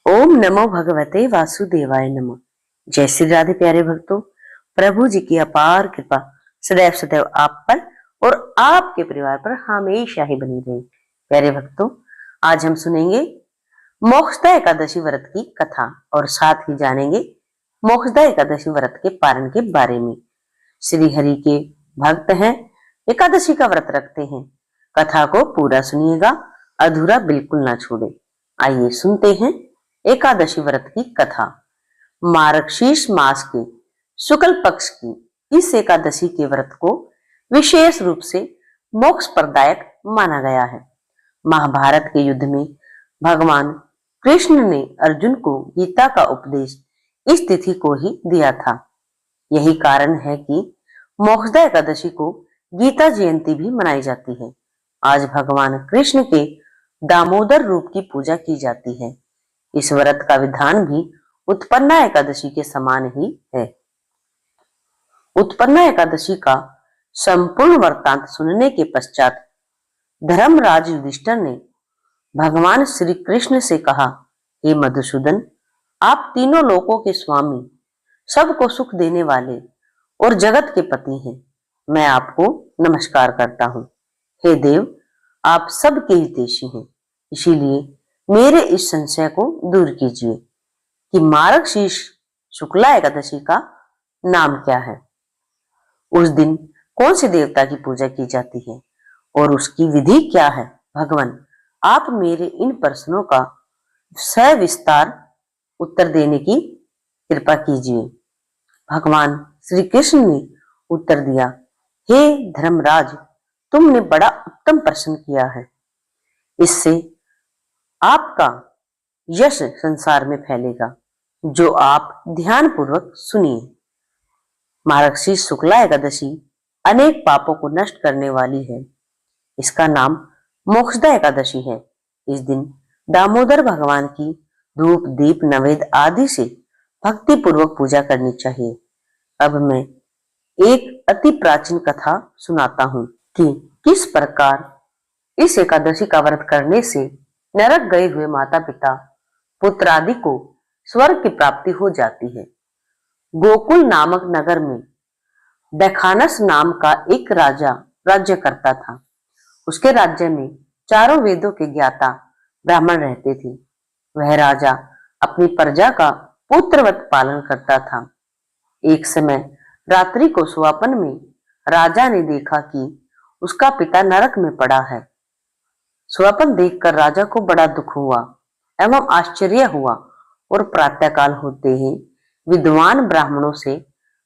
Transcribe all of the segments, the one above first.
ओम नमो भगवते वासुदेवाय नमः। जय श्री राधे प्यारे भक्तों। प्रभु जी की अपार कृपा सदैव सदैव आप पर और आपके परिवार पर हमेशा ही बनी रहे। प्यारे भक्तों, आज हम सुनेंगे मोक्षदा एकादशी व्रत की कथा और साथ ही जानेंगे मोक्षदा एकादशी व्रत के पारण के बारे में। श्री हरि के भक्त हैं, एकादशी का व्रत रखते हैं। कथा को पूरा सुनिएगा, अधूरा बिल्कुल ना छोड़े। आइए सुनते हैं एकादशी व्रत की कथा। मार्गशीर्ष मास के शुक्ल पक्ष की इस एकादशी के व्रत को विशेष रूप से मोक्ष प्रदायक माना गया है। महाभारत के युद्ध में भगवान कृष्ण ने अर्जुन को गीता का उपदेश इस तिथि को ही दिया था। यही कारण है कि मोक्षदा एकादशी को गीता जयंती भी मनाई जाती है। आज भगवान कृष्ण के दामोदर रूप की पूजा की जाती है। इस व्रत का विधान भी उत्पन्ना एकादशी के समान ही है। उत्पन्ना एकादशी का संपूर्ण वृत्तांत सुनने के पश्चात धर्मराज युधिष्ठिर ने भगवान श्री कृष्ण से कहा, हे मधुसूदन, आप तीनों लोकों के स्वामी, सबको सुख देने वाले और जगत के पति हैं। मैं आपको नमस्कार करता हूँ। हे देव, आप सबके हितैषी हैं, इसीलिए मेरे इस संशय को दूर कीजिए कि मार्गशीर्ष शुक्ला एकादशी का नाम क्या है, उस दिन कौन से देवता की पूजा की जाती है और उसकी विधि क्या है। भगवान, आप मेरे इन प्रश्नों का सविस्तार उत्तर देने की कृपा कीजिए। भगवान श्री कृष्ण ने उत्तर दिया, हे धर्मराज, तुमने बड़ा उत्तम प्रश्न किया है। इससे आपका यश संसार में फैलेगा, जो आप ध्यान पूर्वक सुनिए। मार्गशीर्ष शुक्ला एकादशी अनेक पापों को नष्ट करने वाली है। इसका नाम मोक्षदा एकादशी है। इस दिन दामोदर भगवान की धूप दीप नैवेद्य आदि से भक्ति पूर्वक पूजा करनी चाहिए। अब मैं एक अति प्राचीन कथा सुनाता हूँ कि किस प्रकार इस एकादशी का व्रत करने से नरक गए हुए माता पिता पुत्र आदि को स्वर्ग की प्राप्ति हो जाती है। गोकुल नामक नगर में दखानस नाम का एक राजा राज्य करता था। उसके राज्य में चारों वेदों के ज्ञाता ब्राह्मण रहते थे। वह राजा अपनी प्रजा का पुत्रवत पालन करता था। एक समय रात्रि को स्वप्न में राजा ने देखा कि उसका पिता नरक में पड़ा है। स्वप्न देखकर राजा को बड़ा दुख हुआ एवं आश्चर्य हुआ और प्रातःकाल होते ही विद्वान ब्राह्मणों से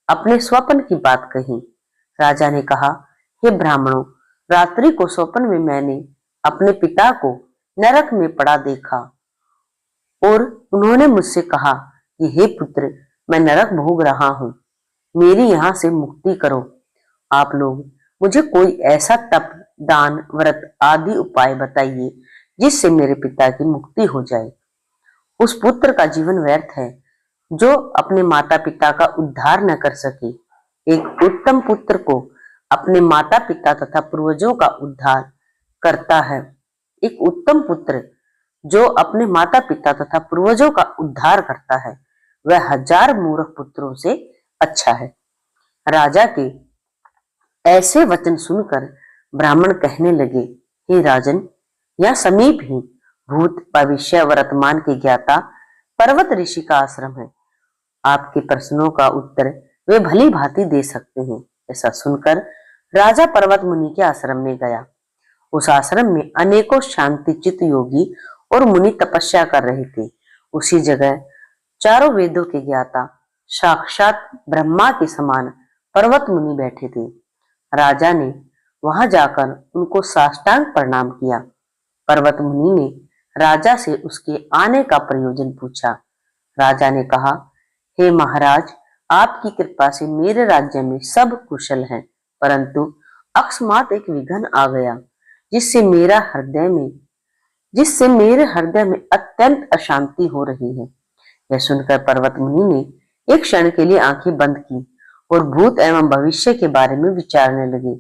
अपने स्वप्न की बात कही। राजा ने कहा, हे ब्राह्मणों, रात्रि को स्वप्न में मैंने अपने पिता को नरक में पड़ा देखा और उन्होंने मुझसे कहा कि हे पुत्र, मैं नरक भोग रहा हूँ, मेरी यहाँ से मुक्ति करो। आप लोग मुझे कोई ऐसा तप दान व्रत आदि उपाय बताइए जिससे मेरे पिता की मुक्ति हो जाए। उस पुत्र का जीवन व्यर्थ है जो अपने माता पिता का उद्धार न कर सके। एक उत्तम पुत्र को अपने माता पिता तथा पूर्वजों का उद्धार करता है। एक उत्तम पुत्र जो अपने माता पिता तथा पूर्वजों का उद्धार करता है, वह 1000 मूर्ख पुत्रों से अच्छा है। राजा के ऐसे वचन सुनकर ब्राह्मण कहने लगे, हे राजन, यह समीप ही भूत भविष्य वर्तमान के ज्ञाता पर्वत ऋषि का आश्रम है। आपके प्रश्नों का उत्तर वे भली भांति दे सकते हैं। ऐसा सुनकर राजा पर्वत मुनि के आश्रम में गया। उस आश्रम में अनेकों शांति चित्त योगी और मुनि तपस्या कर रहे थे। उसी जगह चारों वेदों के ज्ञाता साक्षात ब्रह्मा के समान पर्वत मुनि बैठे थे। राजा ने वहां जाकर उनको साष्टांग प्रणाम किया। पर्वत मुनि ने राजा से उसके आने का प्रयोजन पूछा। राजा ने कहा, हे महाराज, आपकी कृपा से मेरे राज्य में सब कुशल हैं, परंतु अकस्मात एक विघ्न आ गया जिससे मेरे हृदय में अत्यंत अशांति हो रही है। यह सुनकर पर्वत मुनि ने एक क्षण के लिए आंखें बंद की और भूत एवं भविष्य के बारे में विचारने लगे।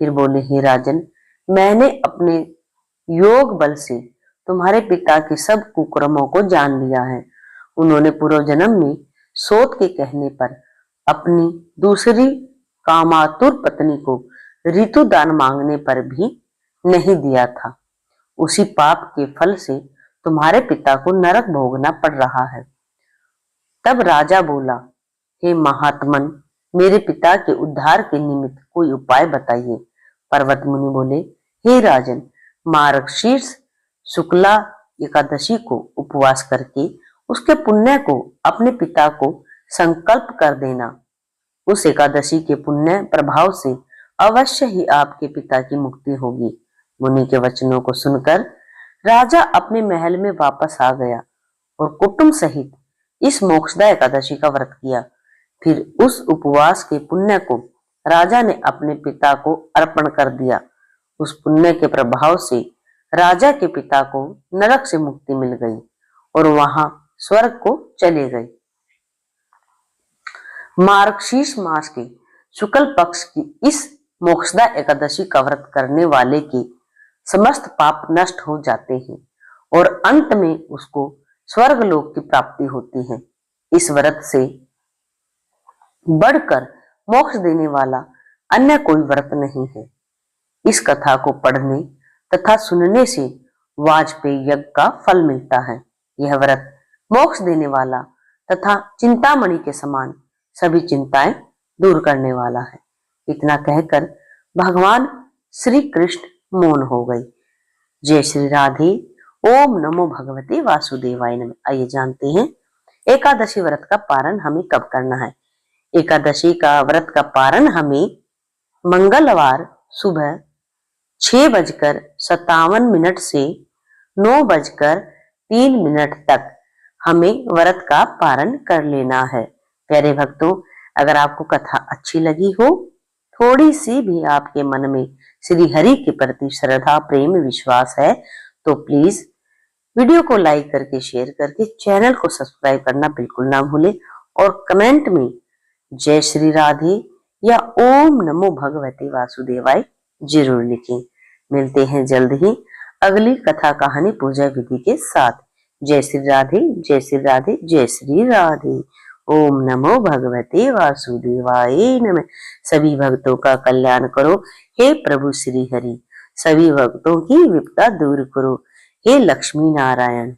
फिर बोले, हे राजन, मैंने अपने योग बल से तुम्हारे पिता के सब कुकर्मों को जान लिया है। उन्होंने पूर्व जन्म में सोत के कहने पर अपनी दूसरी कामातुर पत्नी को ऋतु दान मांगने पर भी नहीं दिया था। उसी पाप के फल से तुम्हारे पिता को नरक भोगना पड़ रहा है। तब राजा बोला, हे महात्मन, मेरे पिता के उद्धार के निमित्त कोई उपाय बताइए। पर्वत मुनि बोले, हे राजन, मार्गशीर्ष शुक्ला एकादशी को उपवास करके उसके पुण्य को अपने पिता को संकल्प कर देना। उस एकादशी के पुण्य प्रभाव से अवश्य ही आपके पिता की मुक्ति होगी। मुनि के वचनों को सुनकर राजा अपने महल में वापस आ गया और कुटुंब सहित इस मोक्षदा एकादशी का व्रत किया। फिर उस उपवास के पुण्य को राजा ने अपने पिता को अर्पण कर दिया। उस पुण्य के प्रभाव से राजा के पिता को नरक से मुक्ति मिल गई और वहां स्वर्ग को चले गए। मार्गशीर्ष मास के शुक्ल पक्ष की इस मोक्षदा एकादशी का व्रत करने वाले के समस्त पाप नष्ट हो जाते हैं और अंत में उसको स्वर्ग लोक की प्राप्ति होती है। इस व्रत से बढ़कर मोक्ष देने वाला अन्य कोई व्रत नहीं है। इस कथा को पढ़ने तथा सुनने से वाजपेयी यज्ञ का फल मिलता है। यह व्रत मोक्ष देने वाला तथा चिंतामणि के समान सभी चिंताएं दूर करने वाला है। इतना कहकर भगवान श्री कृष्ण मौन हो गए। जय श्री राधे। ओम नमो भगवते वासुदेवाय नमः। आइए जानते हैं एकादशी व्रत का पारण हमें कब करना है। एकादशी का व्रत का पारण हमें मंगलवार सुबह 6:57 से 9:03 तक हमें व्रत का पारण कर लेना है। प्यारे भक्तों, अगर आपको कथा अच्छी लगी हो, थोड़ी सी भी आपके मन में श्री हरि के प्रति श्रद्धा, प्रेम, विश्वास है तो प्लीज वीडियो को लाइक करके, शेयर करके चैनल को सब्सक्राइब करना बिल्कुल ना भूलें और कमेंट में जय श्री राधे या ओम नमो भगवते वासुदेवाय जरूर लिखें। मिलते हैं जल्द ही अगली कथा कहानी पूजा विधि के साथ। जय श्री राधे, जय श्री राधे, जय श्री राधे। ओम नमो भगवते वासुदेवाय नमः। सभी भक्तों का कल्याण करो हे प्रभु श्री हरि। सभी भक्तों की विपदा दूर करो हे लक्ष्मी नारायण।